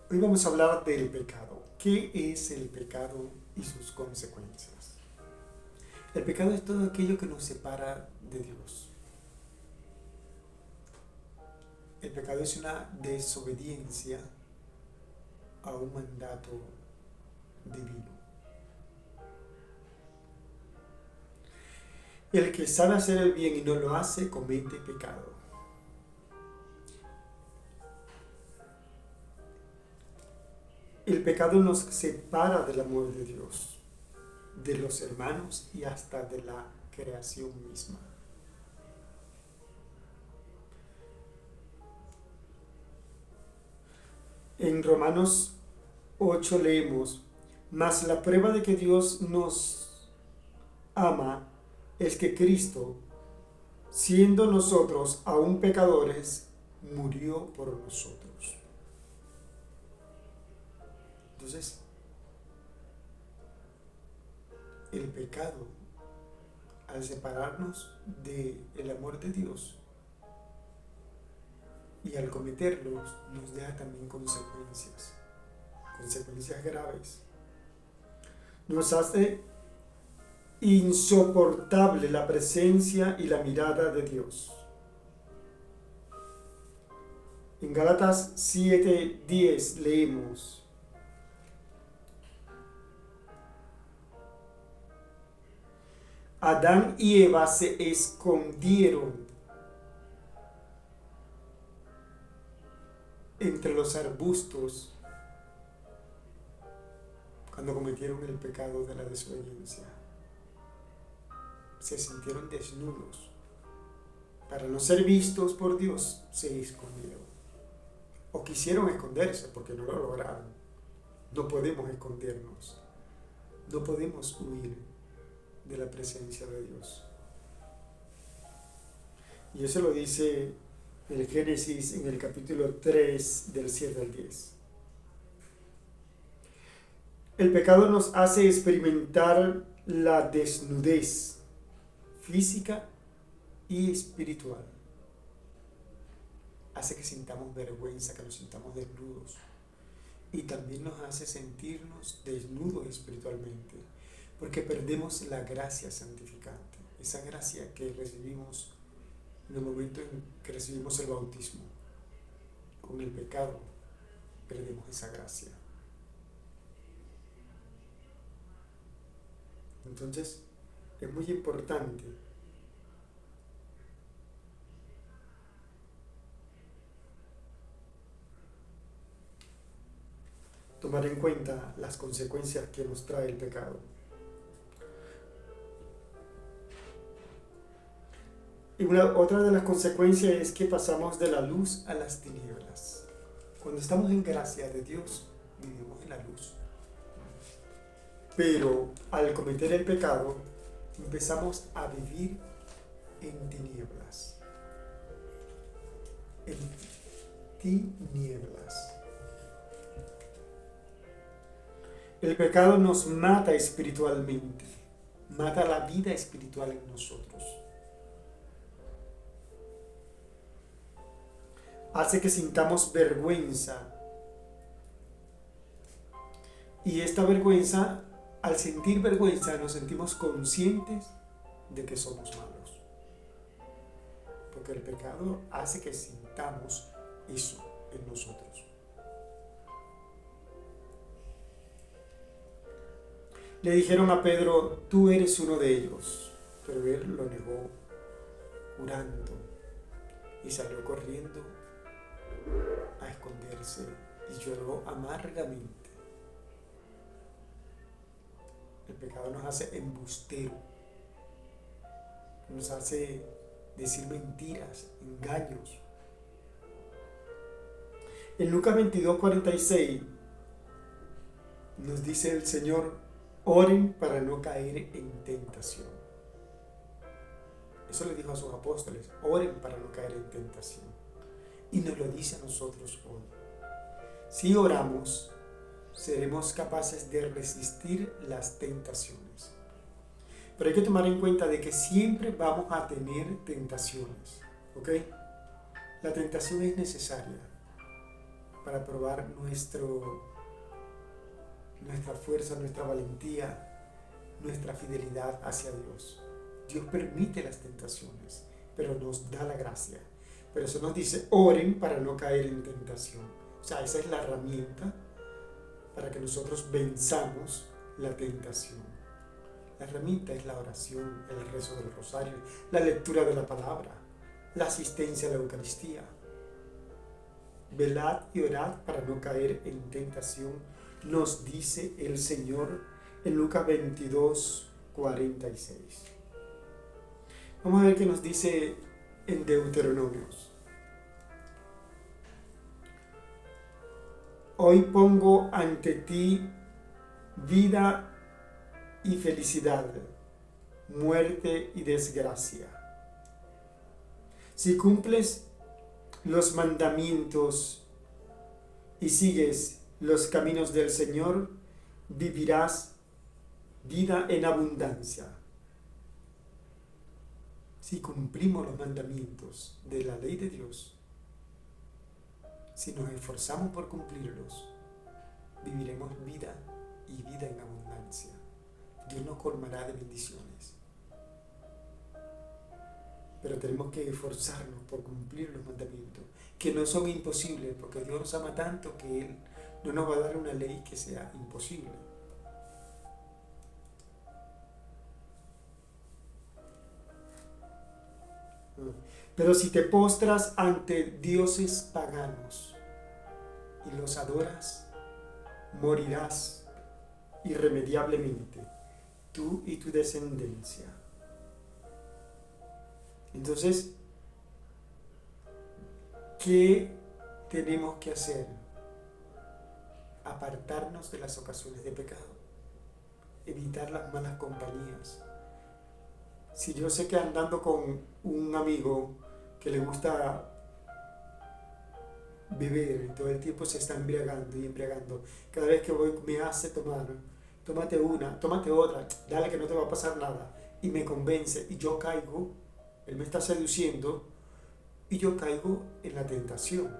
Hoy vamos a hablar del pecado. ¿Qué es el pecado y sus consecuencias? El pecado es todo aquello que nos separa de Dios. El pecado es una desobediencia a un mandato divino. El que sabe hacer el bien y no lo hace, comete pecado. El pecado nos separa del amor de Dios, de los hermanos y hasta de la creación misma. En Romanos 8 leemos: mas la prueba de que Dios nos ama es que Cristo, siendo nosotros aún pecadores, murió por nosotros. Entonces, el pecado, al separarnos del amor de Dios y al cometerlos, nos deja también consecuencias graves. Nos hace insoportable la presencia y la mirada de Dios. En Gálatas 7:10 leemos: Adán y Eva se escondieron entre los arbustos cuando cometieron el pecado de la desobediencia. Se sintieron desnudos. Para no ser vistos por Dios, se escondieron. O quisieron esconderse porque no lo lograron. No podemos escondernos. No podemos huir de la presencia de Dios. Y eso lo dice el Génesis en el capítulo 3 del 7 al 10. El pecado nos hace experimentar la desnudez física y espiritual. Hace que sintamos vergüenza, que nos sintamos desnudos. Y también nos hace sentirnos desnudos espiritualmente, porque perdemos la gracia santificante, esa gracia que recibimos en el momento en que recibimos el bautismo. Con el pecado perdemos esa gracia. Entonces, es muy importante tomar en cuenta las consecuencias que nos trae el pecado. Y otra de las consecuencias es que pasamos de la luz a las tinieblas. Cuando estamos en gracia de Dios, vivimos en la luz. Pero al cometer el pecado, empezamos a vivir en tinieblas. En tinieblas. El pecado nos mata espiritualmente, mata la vida espiritual en nosotros. Hace que sintamos vergüenza. Y esta vergüenza, al sentir vergüenza, nos sentimos conscientes de que somos malos. Porque el pecado hace que sintamos eso en nosotros. Le dijeron a Pedro: tú eres uno de ellos. Pero él lo negó, jurando, y salió corriendo a esconderse y lloró amargamente. El pecado nos hace embustero, nos hace decir mentiras, engaños. En Lucas 22:46 nos dice el Señor: oren para no caer en tentación. Eso le dijo a sus apóstoles: oren para no caer en tentación. Y nos lo dice a nosotros hoy. Si oramos, seremos capaces de resistir las tentaciones. Pero hay que tomar en cuenta de que siempre vamos a tener tentaciones, ¿ok? La tentación es necesaria para probar nuestra fuerza, nuestra valentía, nuestra fidelidad hacia Dios. Dios permite las tentaciones, pero nos da la gracia. Por eso nos dice, oren para no caer en tentación. O sea, esa es la herramienta para que nosotros venzamos la tentación. La herramienta es la oración, el rezo del rosario, la lectura de la palabra, la asistencia a la Eucaristía. Velad y orad para no caer en tentación, nos dice el Señor en Lucas 22, 46. Vamos a ver qué nos dice en Deuteronomios. Hoy pongo ante ti vida y felicidad, muerte y desgracia. Si cumples los mandamientos y sigues los caminos del Señor, vivirás vida en abundancia. Si cumplimos los mandamientos de la ley de Dios, si nos esforzamos por cumplirlos, viviremos vida y vida en abundancia. Dios nos colmará de bendiciones. Pero tenemos que esforzarnos por cumplir los mandamientos, que no son imposibles, porque Dios nos ama tanto que Él no nos va a dar una ley que sea imposible. Pero si te postras ante dioses paganos y los adoras, morirás irremediablemente, tú y tu descendencia. Entonces, ¿qué tenemos que hacer? Apartarnos de las ocasiones de pecado, evitar las malas compañías. Si yo sé que andando con un amigo que le gusta beber y todo el tiempo se está embriagando y embriagando, cada vez que voy me hace tomar, tómate una, tómate otra, dale que no te va a pasar nada, y me convence y yo caigo, él me está seduciendo y yo caigo en la tentación.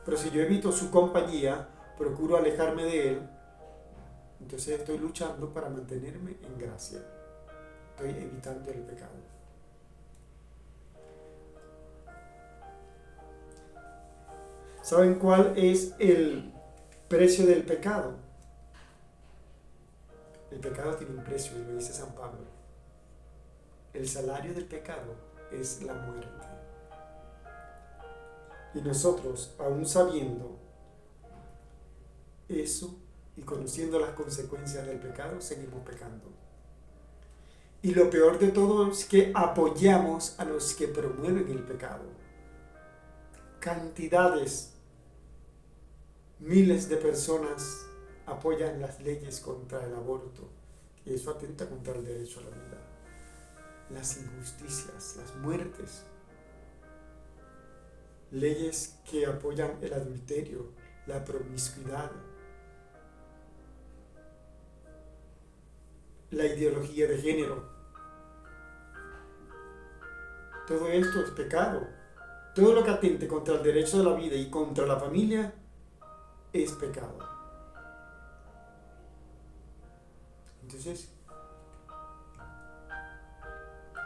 Pero si yo evito su compañía, procuro alejarme de él, entonces estoy luchando para mantenerme en gracia. Estoy evitando el pecado. ¿Saben cuál es el precio del pecado? El pecado tiene un precio, y lo dice San Pablo. El salario del pecado es la muerte. Y nosotros, aún sabiendo eso y conociendo las consecuencias del pecado, seguimos pecando. Y lo peor de todo es que apoyamos a los que promueven el pecado. Cantidades, miles de personas apoyan las leyes contra el aborto, y eso atenta contra el derecho a la vida. Las injusticias, las muertes, leyes que apoyan el adulterio, la promiscuidad, la ideología de género. Todo esto es pecado. Todo lo que atente contra el derecho de la vida y contra la familia es pecado. Entonces,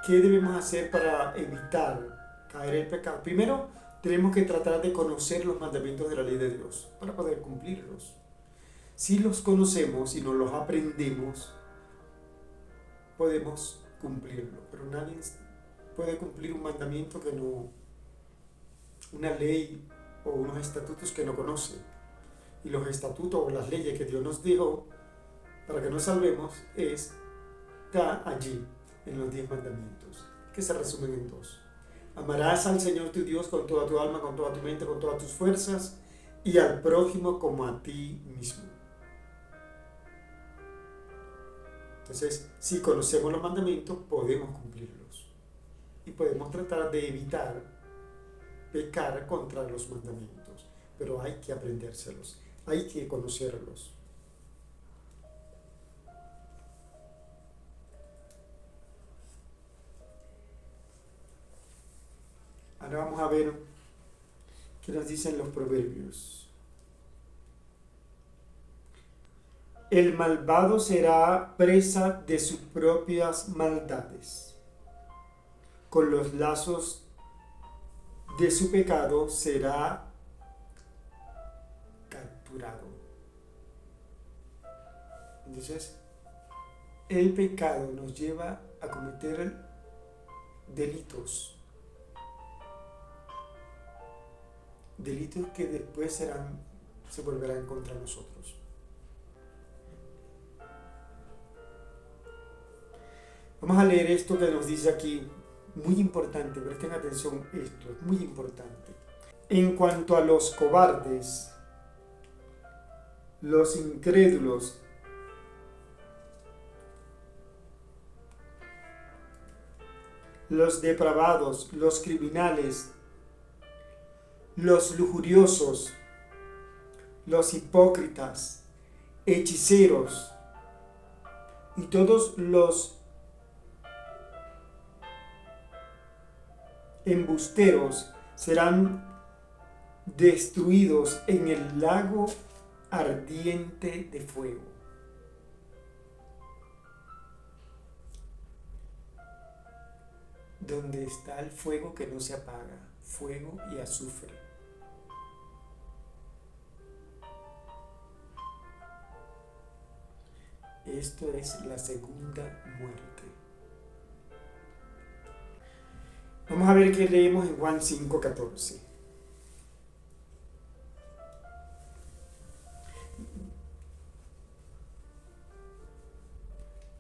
¿qué debemos hacer para evitar caer en el pecado? Primero, tenemos que tratar de conocer los mandamientos de la ley de Dios para poder cumplirlos. Si los conocemos y nos los aprendemos, podemos cumplirlo, pero nadie puede cumplir un mandamiento que no, una ley o unos estatutos que no conoce. Y los estatutos o las leyes que Dios nos dio para que nos salvemos está allí en los 10 mandamientos, que se resumen en 2. Amarás al Señor tu Dios con toda tu alma, con toda tu mente, con todas tus fuerzas, y al prójimo como a ti mismo. Entonces, si conocemos los mandamientos, podemos cumplirlos. Y podemos tratar de evitar pecar contra los mandamientos. Pero hay que aprendérselos, hay que conocerlos. Ahora vamos a ver qué nos dicen los proverbios. El malvado será presa de sus propias maldades. Con los lazos de su pecado será capturado. Entonces, el pecado nos lleva a cometer delitos. Delitos que después se volverán contra nosotros. Vamos a leer esto que nos dice aquí, muy importante, presten atención, esto es muy importante. En cuanto a los cobardes, los incrédulos, los depravados, los criminales, los lujuriosos, los hipócritas, hechiceros y todos los embusteros serán destruidos en el lago ardiente de fuego. Donde está el fuego que no se apaga, fuego y azufre. Esto es la segunda muerte. Vamos a ver qué leemos en Juan 5:14.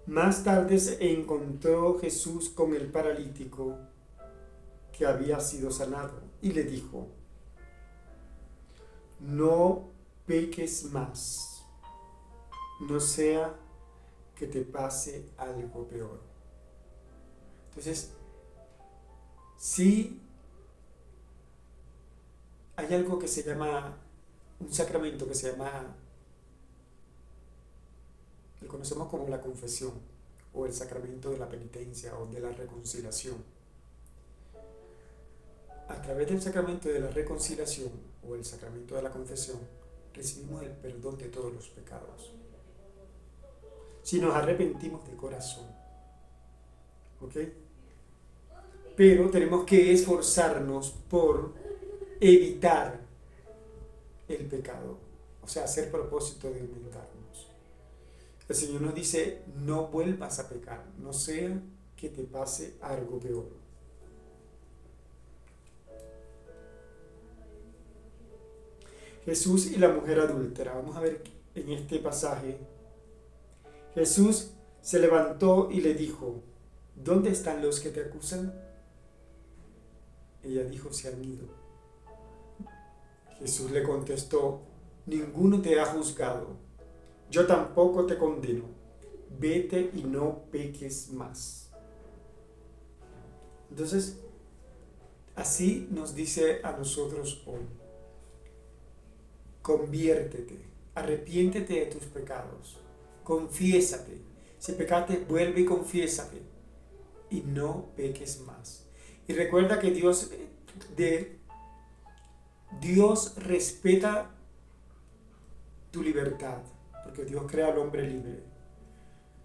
Más tarde se encontró Jesús con el paralítico que había sido sanado y le dijo: no peques más, no sea que te pase algo peor. Entonces, sí hay algo que se llama, un sacramento que se llama, lo conocemos como la confesión, o el sacramento de la penitencia, o de la reconciliación. A través del sacramento de la reconciliación, o el sacramento de la confesión, recibimos el perdón de todos los pecados. Si nos arrepentimos de corazón. ¿Ok? Pero tenemos que esforzarnos por evitar el pecado, o sea, hacer propósito de aumentarnos. El Señor nos dice: no vuelvas a pecar, no sea que te pase algo peor. Jesús y la mujer adúltera. Vamos a ver en este pasaje. Jesús se levantó y le dijo: ¿dónde están los que te acusan? Ella dijo: se han ido. Jesús le contestó: ninguno te ha juzgado, yo tampoco te condeno, vete y no peques más. Entonces, así nos dice a nosotros hoy: conviértete, arrepiéntete de tus pecados, confiésate. Si pecaste, vuelve y confiésate y no peques más. Y recuerda que Dios respeta tu libertad, porque Dios crea al hombre libre.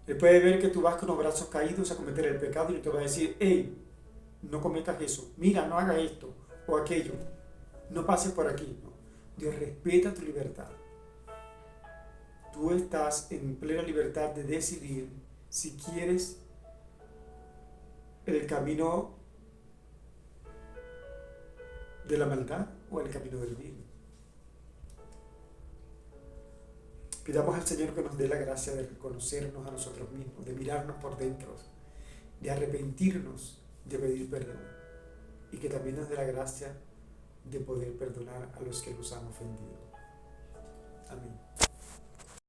Él puede ver que tú vas con los brazos caídos a cometer el pecado y te va a decir: hey, no cometas eso, mira, no hagas esto o aquello, no pases por aquí. No. Dios respeta tu libertad. Tú estás en plena libertad de decidir si quieres el camino de la maldad o el camino del bien. Pidamos al Señor que nos dé la gracia de reconocernos a nosotros mismos, de mirarnos por dentro, de arrepentirnos, de pedir perdón, y que también nos dé la gracia de poder perdonar a los que nos han ofendido. Amén.